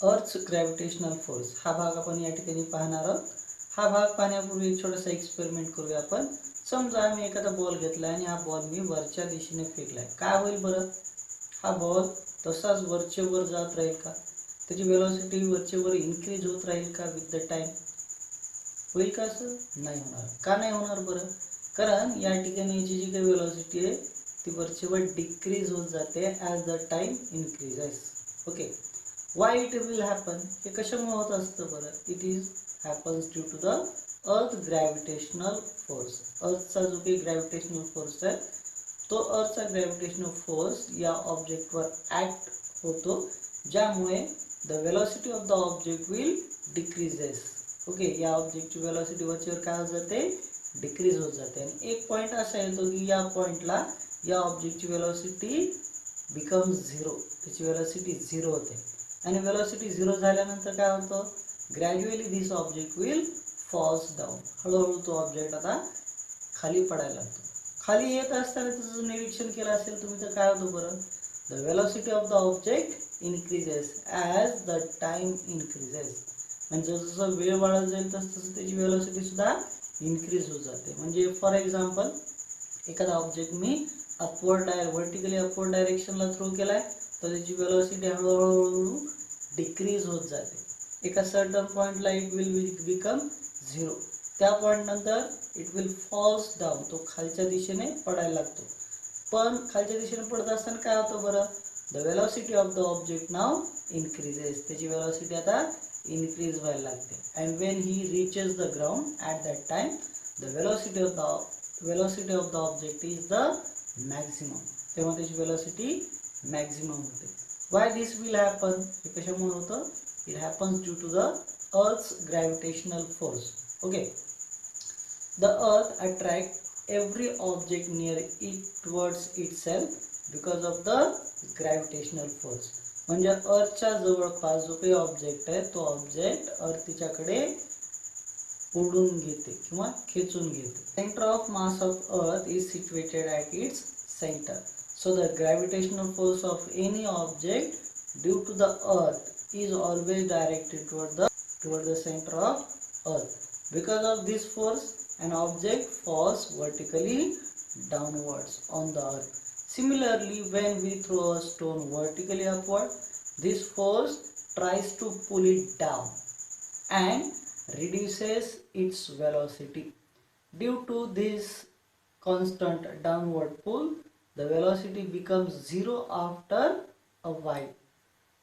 अर्थ gravitational force हा भाग आपण या ठिकाणी पाहणार आहोत. हा भाग पाहण्यापूर्वी एक छोटासा एक्सपेरिमेंट करूया आपण. समजा मी एखादा बॉल घेतला आणि हा बॉल मी वरच्या दिशेने फेकलाय, काय होईल बरं? हा बॉल तसाच वरचे वर जात राहील का? त्याची वेलोसिटी वरचे वर इन्क्रीज होत राहील का विथ द टाइम? होईल का? असं नाही होणार. का नाही होणार बरं? कारण या ठिकाणी याची जी काही वेलोसिटी आहे ती वरचे वर डिक्रीज होत जाते as the time increases. Okay, why it will happen? हे कशामुळे होत असतं बरं? It is happens due to the earth gravitational force. अर्थचा जो काही ग्रॅव्हिटेशनल फोर्स आहे तो अर्थचा ग्रॅव्हिटेशनल फोर्स या ऑब्जेक्टवर ॲक्ट होतो, ज्यामुळे the velocity of the object will decreases. Okay, या ऑब्जेक्टची वेलॉसिटी वरचीवर काय होत जाते? डिक्रीज होत जाते. आणि एक पॉईंट असा येतो की या पॉईंटला या ऑब्जेक्टची वेलॉसिटी बिकम झिरो, त्याची वेलॉसिटी झिरो होते. आणि वेलॉसिटी झिरो झाल्यानंतर काय होतं? Gradually this object will falls down. हळूहळू तो ऑब्जेक्ट आता खाली पडायला लागतो. खाली येत असताना त्याचं निरीक्षण केलं असेल तुम्ही तर काय होतं बरं? The velocity of the object increases as the time increases. म्हणजे जसं वेळ वाढत जाईल तसं त्याची वेलॉसिटी सुद्धा इन्क्रीज होत जाते. म्हणजे फॉर एक्झाम्पल एखादा ऑब्जेक्ट मी व्हर्टिकली अपवर्ड डायरेक्शनला थ्रो केलाय तर त्याची वेलॉसिटी हळूहळू डिक्रीज होत जाते. एका सर्टन पॉईंटला इट विल बिकम झिरो. त्या पॉईंट नंतर इट विल फॉल्स डाऊन, तो खालच्या दिशेने पडायला लागतो. पण खालच्या दिशेने पडत असताना काय होतं बरं? The velocity of the object now increases. त्याची वेलॉसिटी आता इन्क्रीज व्हायला लागते. And when he reaches the ground at that time the velocity of the object is the maximum. तेव्हा त्याची वेलॉसिटी मॅक्झिमम होते. Why this will happen? हे कशामुळे होतं? It happens due to the earth's gravitational force. Okay, the earth attracts every object near it towards itself because of the gravitational force. म्हणजे अर्थच्या जवळपास जो काही ऑब्जेक्ट आहे तो ऑब्जेक्ट अर्थच्याकडे ओढून घेते किंवा खेचून घेते. Centre of mass of earth is situated at its centre. So the gravitational force of any object due to the earth is always directed toward the center of earth. Because of this force, an object falls vertically downwards on the earth. Similarly, when we throw a stone vertically upward, this force tries to pull it down and reduces its velocity. Due to this constant downward pull, the velocity becomes zero after a while.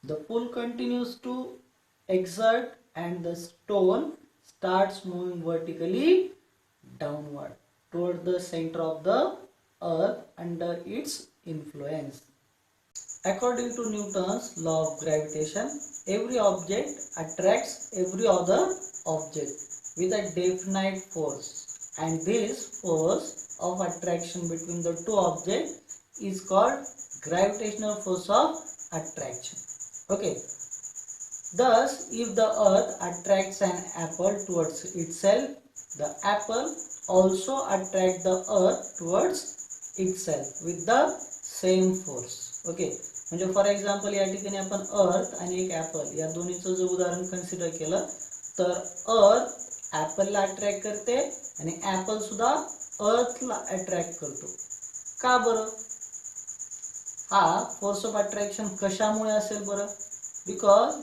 The pull continues to exert and the stone starts moving vertically downward toward the center of the earth under its influence. According to Newton's law of gravitation, every object attracts every other object with a definite force, and this force of attraction between the two objects is called gravitational force of attraction. Okay, thus if the earth attracts an apple towards itself, the apple also attracts the earth towards itself with the same force. Okay, म्हणजे for example या ठिकाणी आपण अर्थ आणि एक Apple या दोन्हीचं जर उदाहरण कन्सिडर केलं तर अर्थ ॲपलला अट्रॅक्ट करते आणि ॲपल सुद्धा अर्थला अट्रॅक्ट करतो. का बरं? हा फोर्स ऑफ अट्रॅक्शन कशामुळे असेल बरं? because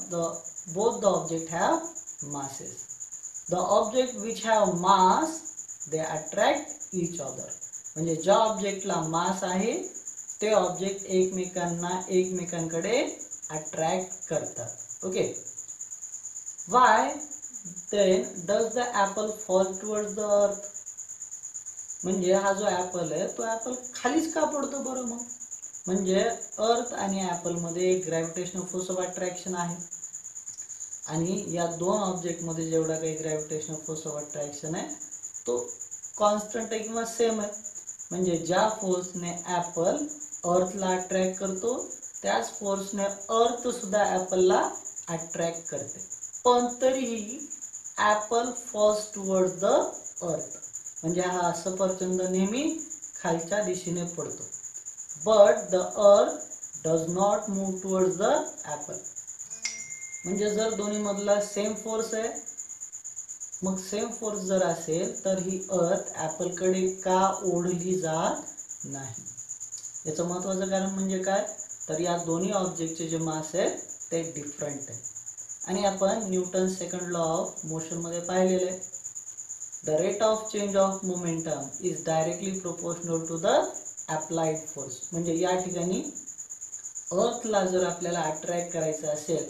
both the object have masses. The object which have mass they attract each other. म्हणजे ज्या ऑब्जेक्टला मास आहे ते ऑब्जेक्ट एकमेकांकडे अट्रॅक्ट करतात. Okay, why then does the apple fall towards the earth? म्हणजे हा जो ॲपल आहे तो ॲपल खालीच का पडतो बरं मग? म्हणजे अर्थ आणि ॲपल मध्ये एक ग्रॅव्हिटेशनल फोर्स ऑफ अट्रॅक्शन आहे आणि या दोन ऑब्जेक्ट मध्ये जेवढा काही ग्रॅव्हिटेशनल फोर्स ऑफ अट्रॅक्शन आहे तो कॉन्स्टंट आहे किंवा सेम आहे. म्हणजे ज्या फोर्सने ॲपल अर्थला अट्रॅक्ट करतो त्याच फोर्सने अर्थ सुद्धा ॲपलला अट्रॅक्ट करते. पण तरीही Apple false towards the earth. म्हणजे हा सफरचंद नेहमी खालच्या दिशेने पडतो. But the earth does not move towards the apple. म्हणजे जर दोन्ही मधला सेम फोर्स आहे, मग सेम फोर्स जर असेल तर ही अर्थ ॲपलकडे का ओढली जात नाही. याचं महत्त्वाचं कारण म्हणजे काय, तर या दोन्ही ऑब्जेक्टचे जे मास आहेत ते डिफरंट आहे. आणि आपण न्यूटन सेकंड लॉ ऑफ मोशनमध्ये पाहिलेलं आहे, the rate of change of momentum is directly proportional to the applied force. म्हणजे या ठिकाणी अर्थला जर आपल्याला अट्रॅक्ट करायचं असेल,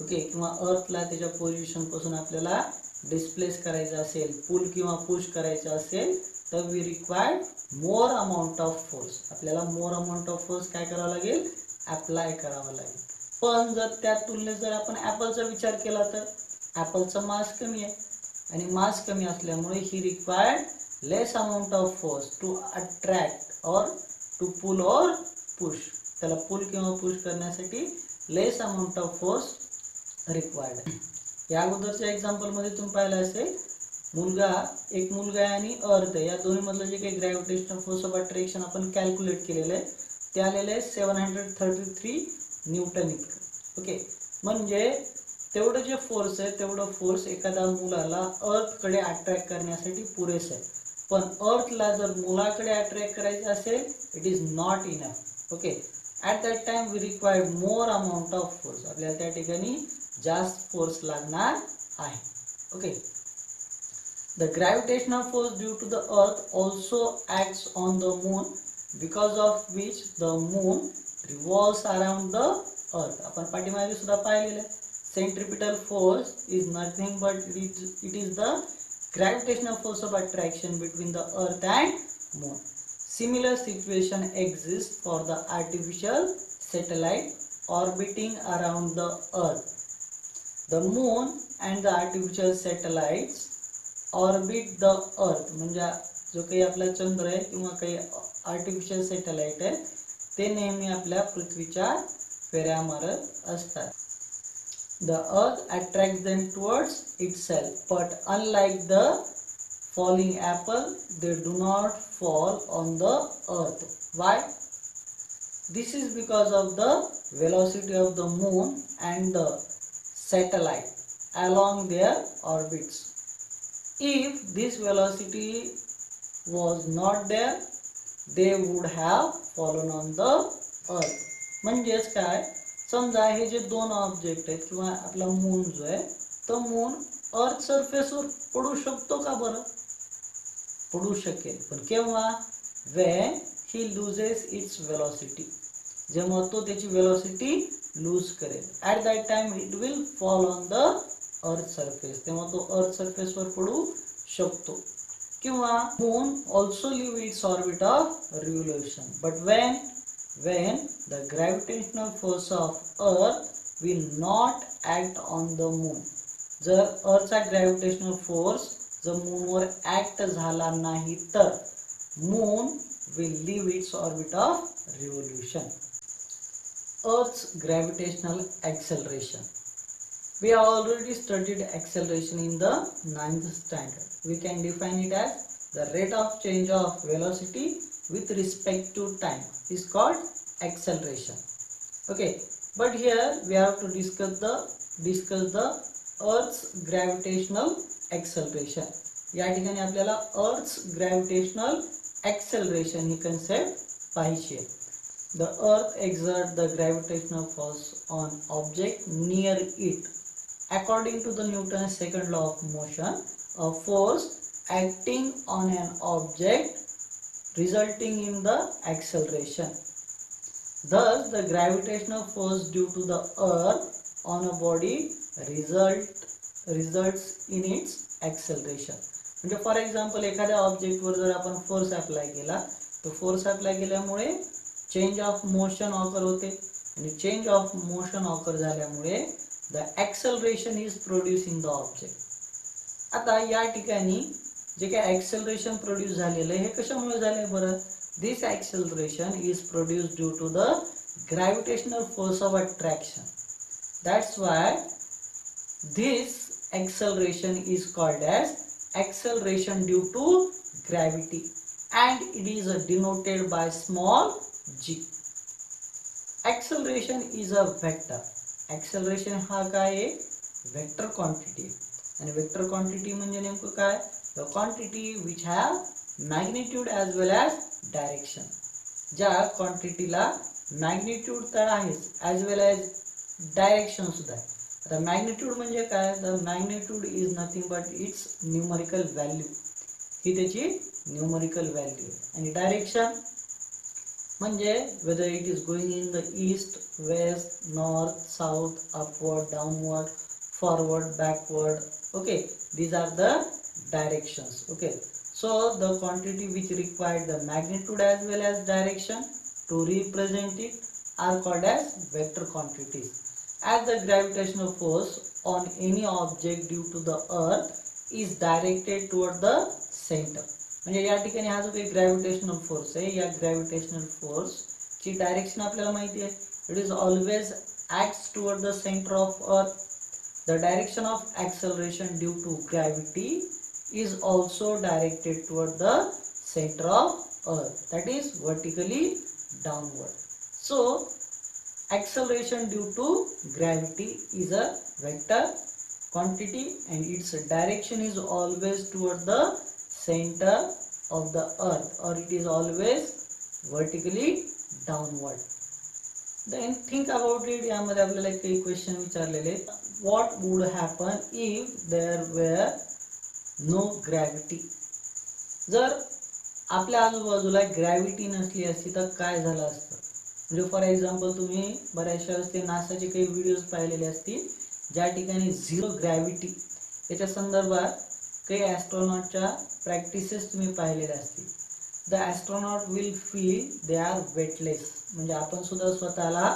ओके, किंवा अर्थला त्याच्या पोझिशनपासून आपल्याला डिस्प्लेस करायचं असेल, पुल किंवा पुश करायचं असेल, तर we required more amount of force. आपल्याला मोर अमाऊंट ऑफ फोर्स काय करावं लागेल, अप्लाय करावं लागेल. पण जर त्या तुलनेत जर आपण ॲपलचा विचार केला तर ॲपलचा मास कमी आहे आणि मास कमी असल्यामुळे ही required less amount of force to attract और टू पुल और पुश. त्याला पुल किंवा पुश करण्यासाठी less amount of force required. या अगोदरच्या एक्झाम्पलमध्ये तुम्ही पाहिलं असेल, एक मुलगा आहे आणि अर्थ आहे, या दोन्ही मधलं जे काही ग्रॅव्हिटेशनल फोर्स ऑफ अट्रॅक्शन आपण कॅल्क्युलेट केलेलं आहे ते आलेलं आहे 733 न्यूटन इतकं. ओके, म्हणजे तेवढं जे फोर्स आहे तेवढं फोर्स एखाद्या मुलाला अर्थकडे अट्रॅक्ट करण्यासाठी पुरेसं आहे. पण अर्थला जर मुलाकडे अट्रॅक्ट करायचं असेल, it is not enough. Okay, at that time we required more amount of force. आपल्याला त्या ठिकाणी जास्त फोर्स लागणार आहे. Okay, the gravitational force due to the earth also acts on the moon, because of which the moon revolves around the earth. आपण पाठीमागे सुद्धा पाहिलेलं आहे, centripetal force is nothing but it is the gravitational force of attraction between the earth and moon. Similar situation exists for the artificial satellite orbiting around the earth. The moon and the artificial satellites orbit the earth. म्हणजे जो काही आपला चंद्र आहे किंवा काही artificial satellite आहे ते नेहमी आपल्या पृथ्वीच्या फेऱ्या मारत असतात. The earth attracts them towards itself, but unlike the falling apple, they do not fall on the earth. Why? This is because of the velocity of the moon and the satellite along their orbits. If this velocity was not there, they would have fallen on the earth. म्हणजेच काय, समजा हे जे दोन object आहेत किंवा आपला moon जो आहे तो मून अर्थ सरफेसवर पडू शकतो का, बरं पडू शकेल, पण केव्हा, when he loses its velocity. जेव्हा तो त्याची वेलॉसिटी लूज करेल, at that time it will fall on the earth surface. तेव्हा तो अर्थ सरफेसवर पडू शकतो. किंवा moon also leave its orbit of revolution, but when the gravitational force of earth will not act on the moon. जर अर्थचा gravitational force जर मूनवर act झाला नाही तर moon will leave its orbit of revolution. Earth's gravitational acceleration. We have already studied acceleration in the 9th standard. We can define it as the rate of change of velocity with respect to time is called acceleration. Okay, but here we have to discuss the earth's gravitational acceleration. या ठिकाणी आपल्याला earth's gravitational acceleration ही concept पाहिजे. The earth exerts the gravitational force on object near it. According to the Newton's second law of motion, a force acting on an object resulting in the acceleration. Thus, the gravitational force due to the earth on a body results in its acceleration. म्हणजे for example एखाद्या ऑब्जेक्टवर जर आपण force apply केला तर force apply केल्यामुळे change of motion occur होते आणि change of motion occur झाल्यामुळे the acceleration is produce in the object. आता या ठिकाणी जे काही ॲक्सेलरेशन प्रोड्यूस झालेलं आहे हे कशामुळे झालंय बरं, this acceleration is produced due to the gravitational force of attraction. That's why this acceleration is called as acceleration due to gravity and it is denoted by small g. Acceleration is a vector acceleration हा काय आहे, vector quantity आहे. आणि vector quantity म्हणजे नेमकं काय, the quantity which have magnitude as well as direction. ज्या क्वांटिटीला magnitude तर आहेच ॲज वेल ॲज डायरेक्शन सुद्धा आहे. आता मॅग्निट्यूड म्हणजे काय, the magnitude is nothing but its numerical value, ही त्याची न्यूमरिकल व्हॅल्यू आहे. आणि डायरेक्शन म्हणजे whether it is going in the east, west, north, south, upward, downward, forward, backward. Okay, these are the directions. Okay, so the quantity which required the magnitude as well as direction to represent it are called as vector quantities. As the gravitational force on any object due to the earth is directed toward the center. म्हणजे या ठिकाणी हा जो काही gravitational force आहे, या gravitational force ची direction आपल्याला माहिती आहे. It is always acts toward the centre of earth. The direction of acceleration due to gravity is also directed toward the centre of earth, that is vertically downward. So acceleration due to gravity is a vector quantity and its direction is always toward the center of the earth, or it is always vertically downward. Then think about it. यामध्ये आपल्याला काही question विचारलेले, what would happen if there were no gravity. जर आपल्या आजूबाजूला gravity नसली असती तर काय झालं असतं. म्हणजे फॉर एक्झाम्पल तुम्ही बऱ्याचशा वेळेस ते नासाचे काही व्हिडिओज पाहिलेले असतील ज्या ठिकाणी झिरो ग्रॅव्हिटी याच्या संदर्भात काही ॲस्ट्रॉनॉटच्या प्रॅक्टिसेस तुम्ही पाहिलेल्या असतील. The astronaut will feel they are weightless. म्हणजे आपण सुद्धा स्वतःला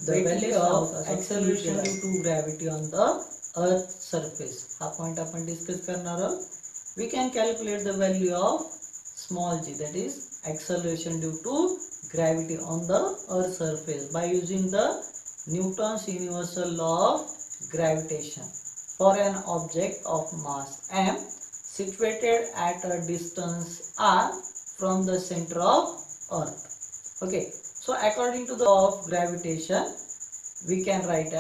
the value of acceleration due to gravity on the earth surface, हा पॉईंट आपण डिस्कस करणार आहोत. We can calculate the value of small g, that is acceleration due to gravity on the earth surface by using the Newton's universal law of gravitation for an object of mass m situated at a distance r from the center of earth. Okay, so according to the law of gravitation we can write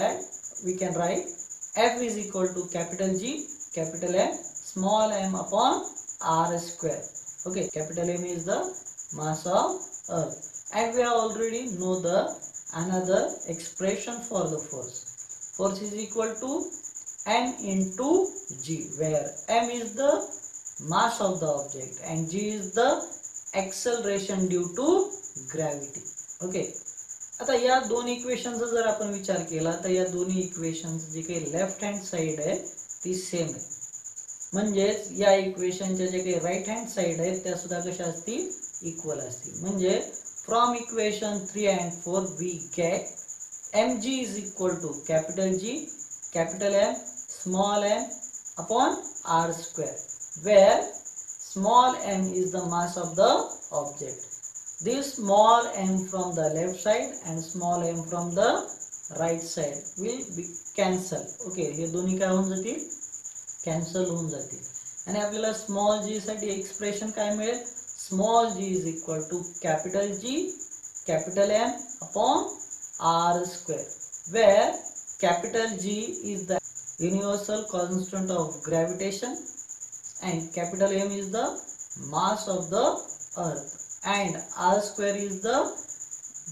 F is equal to capital G capital M small m upon r square. Okay, capital M is the mass of earth, and we have already know the another expression for the force. Force is equal to m into g, where m is the mass of the object and g is the acceleration due to gravity. Okay, आता या दोन इक्वेशनचा जर आपण विचार केला तर या दोन्ही इक्वेशन्स जी काही लेफ्ट हँड साइड आहे ती सेम आहे. म्हणजेच या इक्वेशनच्या जे काही राईट हँड साइड आहेत त्या सुद्धा कशा असतील, इक्वल असतील. म्हणजे from equation 3 and 4 we get mg is equal to capital G capital M small m upon r square, where small m is the mass of the object. This small m from the left side and small m from the right side will be cancel. Okay, हे दोन्ही काय होऊन जातील, cancel होऊन जातील. आणि आपल्याला small जी साठी एक्सप्रेशन काय मिळेल, small g is equal to capital G capital M upon R square, where capital G is the universal constant of gravitation and capital M is the mass of the earth and r square is the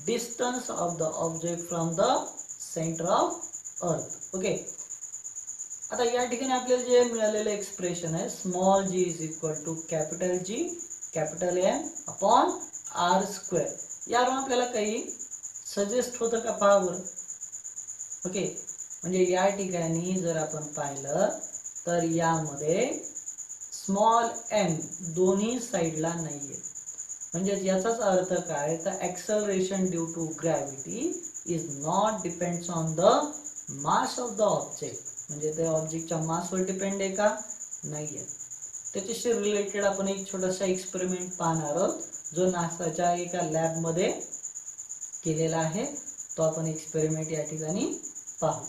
distance of the object from the center of earth. Okay, आता या ठिकाणी आपल्याला जे मिळालेलं expression आहे small g is equal to capital G capital M upon r square, यावरून आपल्याला काही सजेस्ट होतं का पहा बरं. ओके, म्हणजे या ठिकाणी जर आपण पाहिलं तर यामध्ये स्मॉल m दोन्ही साईडला नाहीये. म्हणजे याचाच अर्थ काय, तर acceleration due to gravity is not depends on the mass of the object. म्हणजे त्या ऑब्जेक्टच्या मासवर डिपेंड आहे का, नाहीये. त्याच्याशी रिलेटेड आपण एक छोटासा एक्सपेरिमेंट पाहणार आहोत जो नासाच्या एका लॅबमध्ये केलेला आहे. तो आपण एक्सपेरिमेंट या ठिकाणी पाहू.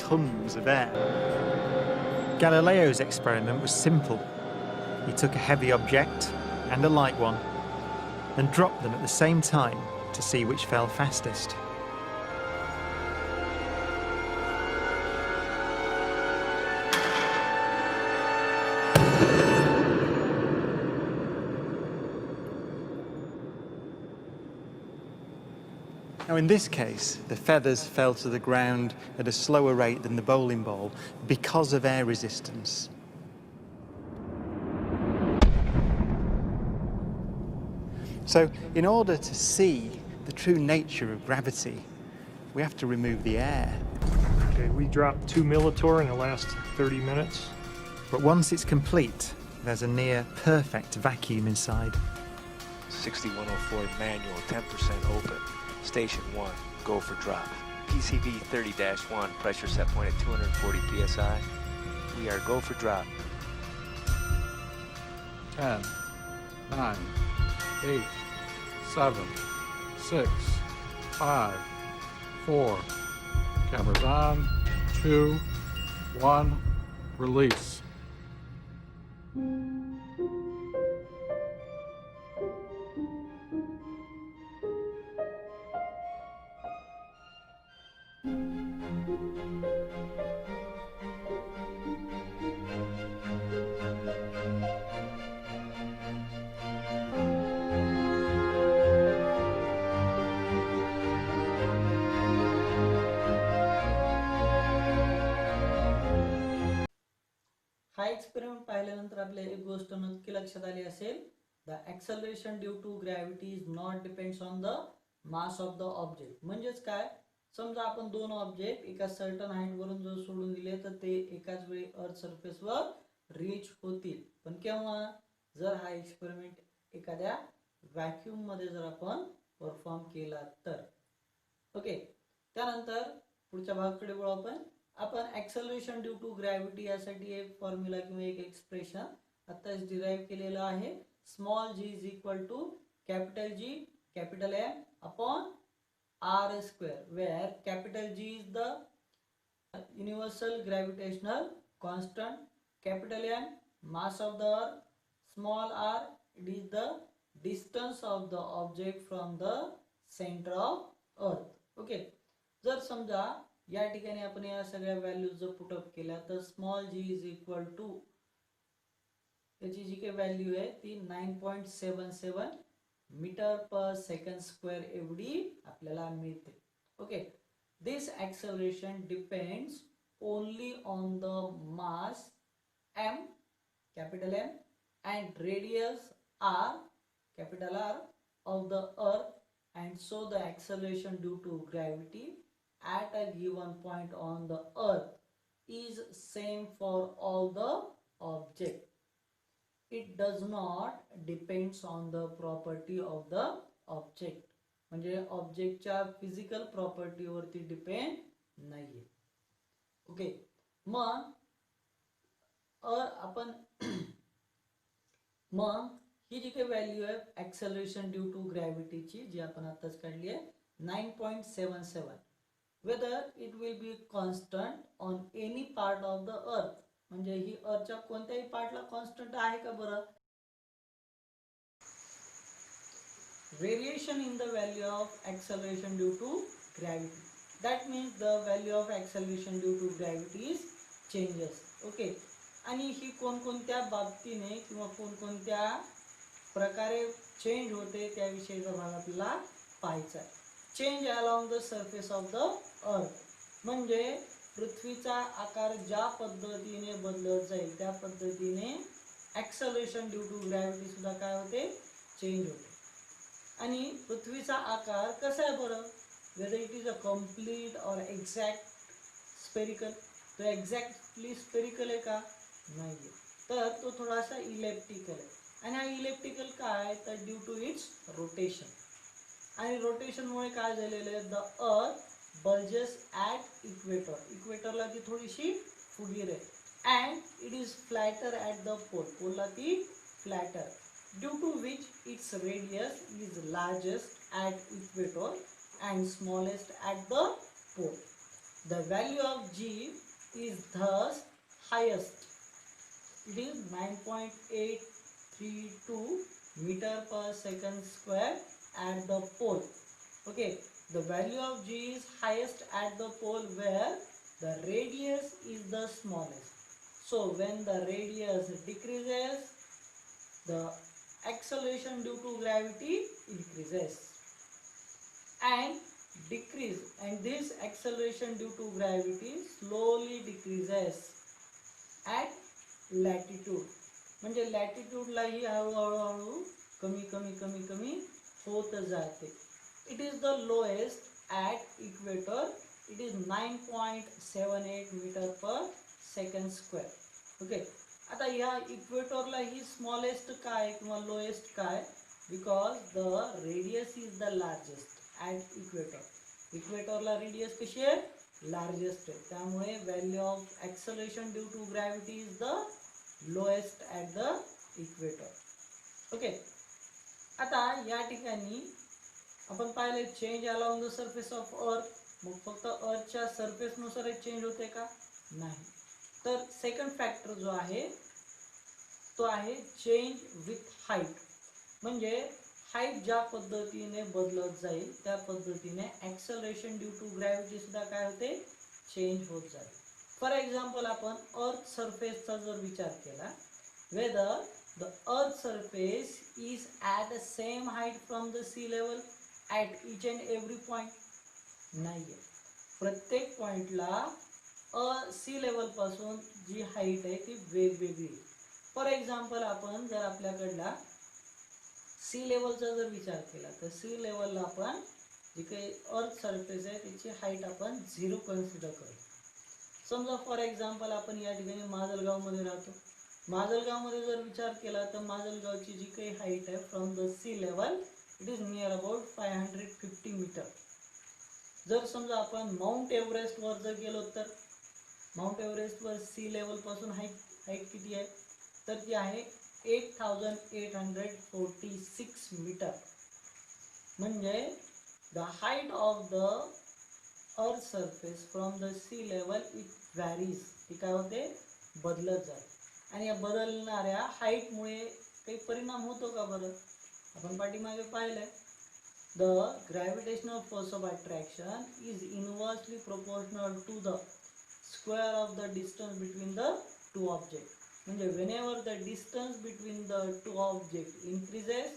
Tons of air. Galileo's experiment was simple. He took a heavy object and a light one and dropped them at the same time to see which fell fastest. Now, in this case, the feathers fell to the ground at a slower rate than the bowling ball because of air resistance. So, in order to see the true nature of gravity, we have to remove the air. Okay, we dropped 2 millitorr in the last 30 minutes. But once it's complete, there's a near perfect vacuum inside. 6104 manual, 10% open. Station 1, go for drop. PCV 30-1, pressure set point at 240 psi. We are go for drop. 10, 9, 8, 7, 6, 5, 4. Cameras on. 2, 1. Release. हा experiment पाहिल्यानंतर आपल्याला एक गोष्ट नक्की लक्षात आली असेल, the acceleration due to gravity is not depends on the mass of the object. म्हणजेच काय, समजा आपण दोन ऑब्जेक्ट एका सर्टन हाईट वरून जर सोडून दिले तर ते एकाच वेळी अर्थ सरफेस वर रीच होतील. पण केव्हा, जर हा एक्सपेरिमेंट एखाद्या व्हॅक्यूम मध्ये जर आपण परफॉर्म केला तर. ओके, त्यानंतर पुढच्या भागाकडे वळू आपण ऍक्सलरेशन ड्यू टू ग्रॅव्हिटी यासाठी एक फॉर्म्युला किंवा एक एक्सप्रेशन आताच डिराइव्ह केलेलं आहे. Small g is equal to capital G capital M upon R square, where capital G is the universal gravitational constant, capital M mass of the earth, small r it is the distance of the object from the center of earth. Okay, जर समजा या ठिकाणी आपण या सगळ्या values जर put up केल्या तर small g is equal to, याची जी काही व्हॅल्यू आहे ती 9.77 मीटर पर सेकंड स्क्वेअर एवढी आपल्याला मिळते. Okay, this acceleration depends only on the mass m capital M and radius r capital R of the earth, and so the acceleration due to gravity at a given point on the earth is same for all the object. It does not depends on the property of the object. म्हणजे ऑब्जेक्टच्या physical property वरती depend नाहीये. Okay, मग आपण मग ही जी काही value आहे acceleration due to ग्रॅव्हिटीची जी आपण आताच काढली आहे 9.77, whether it will be constant on any part of the earth. म्हणजे ही अर्थच्या कोणत्याही पार्टला कॉन्स्टंट आहे का बरं. variation in the value of acceleration due to gravity, that means the value of acceleration due to gravity is changes. Okay, आणि ही कोणकोणत्या बाबतीने किंवा कोणकोणत्या प्रकारे चेंज होते त्याविषयीचा भाग आपल्याला पाहायचा आहे. Change along the surface of the earth, म्हणजे पृथ्वीचा आकार ज्या पद्धतीने बदलत जाईल त्या पद्धतीने ऍक्सलरेशन ड्यू टू ग्रॅव्हिटी सुद्धा काय होते, चेंज होते. आणि पृथ्वीचा आकार कसा आहे बरं, whether it is a complete और एक्झॅक्ट स्पेरिकल. तो एक्झॅक्टली स्पेरिकल आहे का, नाहीये, तर तो थोडासा इलेप्टिकल आहे. आणि हा इलेप्टिकल काय, तर ड्यू टू इट्स रोटेशन. आणि रोटेशनमुळे काय झालेलं आहे, the earth bulges at equator, इक्वेटरला ती थोडीशी फुगीर आहे. And it is flatter at the pole, पोलला ती flatter, due to which its radius is largest at equator and smallest at the pole. The value of g is thus highest. It is 9.832 meter per second square at the pole Okay, the value of G is highest at the pole where the radius is the smallest. So when the radius decreases, the acceleration due to gravity increases and this acceleration due to gravity slowly decreases at latitude. म्हणजे लॅटिट्यूडला ही हळूहळू कमी कमी कमी कमी होत जाते. It is the lowest at equator. It is 9.78 metre per second square. Okay, आता ह्या इक्वेटरला ही स्मॉलेस्ट काय किंवा लोएस्ट काय, because the radius is the largest at equator. इक्वेटरला रेडियस कशी आहे, लार्जेस्ट आहे. त्यामुळे value of acceleration due to gravity is the lowest at the equator. Okay, आता या ठिकाणी आपण पाहिले change along the surface of earth. मग फक्त अर्थच्या सरफेसनुसारच चेंज होते का, नाही. तर सेकंड फॅक्टर जो आहे तो आहे चेंज विथ हाईट. म्हणजे हाईट ज्या पद्धतीने बदलत जाईल त्या पद्धतीने ॲक्सलरेशन ड्यू टू ग्रॅव्हिटी सुद्धा काय होते, चेंज होत जाईल. फॉर एक्झाम्पल आपण अर्थ सरफेसचा जर विचार केला, whether the earth surface is at the same height from the sea level at each and every point. नाही आहे, प्रत्येक पॉईंटला सी लेवलपासून जी हाईट आहे ती वेगवेगळी. फॉर एक्झाम्पल आपण जर आपल्याकडला सी लेवलचा जर विचार केला तर सी लेवलला आपण जी काही अर्थ सरफेस आहे त्याची हाईट आपण 0 कन्सिडर करू. समजा फॉर एक्झाम्पल आपण या ठिकाणी माजलगावमध्ये राहतो. माजलगावमध्ये जर विचार केला तर माजलगावची जी काही हाईट आहे from the sea level it is near about 550 metre. जर समजा आपण माउंट एव्हरेस्टवर जर गेलो तर माउंट एव्हरेस्टवर सी लेवलपासून हाईट किती आहे, तर ती आहे 8846 मीटर. म्हणजे the height of the earth surface from the sea level it varies. ती काय होते, बदलत जाते. आणि या बदलणाऱ्या हाईटमुळे काही परिणाम होतो का बरं, आपण पाठीमागे पाहिलंय. The gravitational force of attraction is inversely proportional to the square of the distance between the two object. म्हणजे whenever the distance between the two objects increases,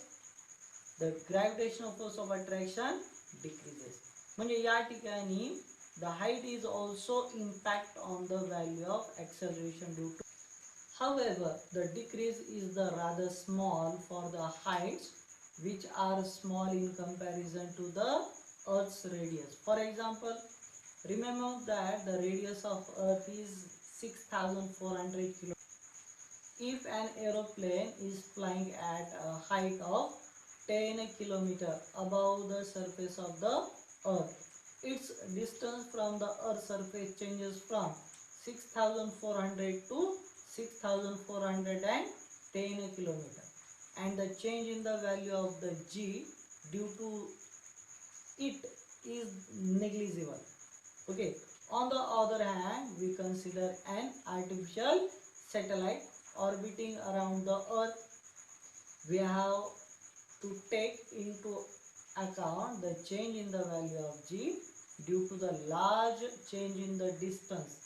the gravitational force of attraction decreases. म्हणजे या ठिकाणी the height is also impact on the value of acceleration due to. However, the decrease is the rather small for the heights which are small in comparison to the Earth's radius. For example, remember that the radius of Earth is 6,400 km. If an aeroplane is flying at a height of 10 km above the surface of the Earth, its distance from the Earth's surface changes from 6,400 to 6,410 km, and the change in the value of the G due to it is negligible. Okay. On the other hand, we consider an artificial satellite orbiting around the Earth. We have to take into account the change in the value of G due to the large change in the distance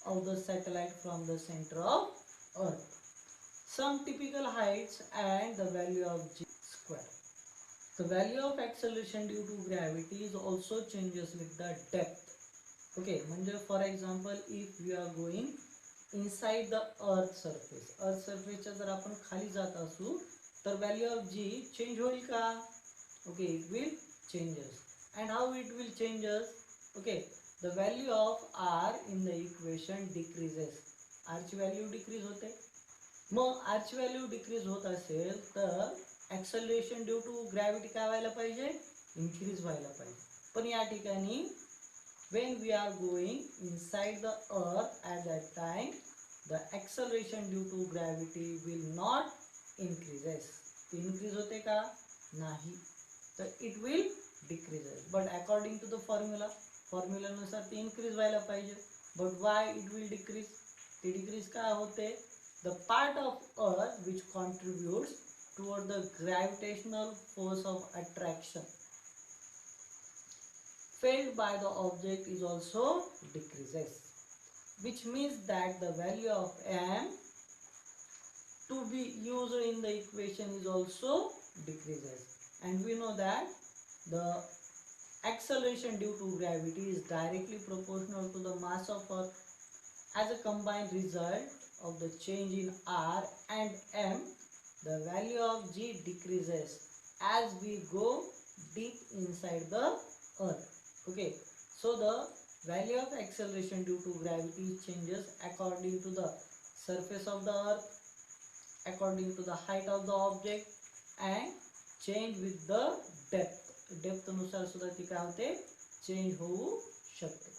of the satellite from the center of Earth. Some typical heights and the value of G square. The value of acceleration due to gravity is also changes with the depth. Okay, म्हणजे for example if we are going inside the earth सरफेसच्या जर आपण खाली जात असू तर value of G change होईल का, okay, it will changes. And how it will changes, okay, the value of R in the equation decreases. आरची व्हॅल्यू डिक्रीज होते. मग आरची व्हॅल्यू डिक्रीज होत असेल तर ॲक्सलरेशन ड्यू टू ग्रॅव्हिटी काय व्हायला पाहिजे, इन्क्रीज व्हायला पाहिजे. पण या ठिकाणी when we are going inside the earth at that time the acceleration due to gravity will not increases. increase होते का, नाही, तर it will decreases. but according to the formula नुसार ते increase व्हायला पाहिजे. but why it will decrease, ते decrease का होते, the part of earth which contributes toward the gravitational force of attraction. felt by the object is also decreases, which means that the value of m to be used in the equation is also decreases. And we know that the acceleration due to gravity is directly proportional to the mass of Earth. As a combined result of the change in r and m, the value of g decreases as we go deep inside the Earth. Okay, so the value of acceleration due to gravity changes according to the surface of the Earth, according to the height of the object, and change with the depth नुसार सुद्धा ती काय होते, change होऊ शकते.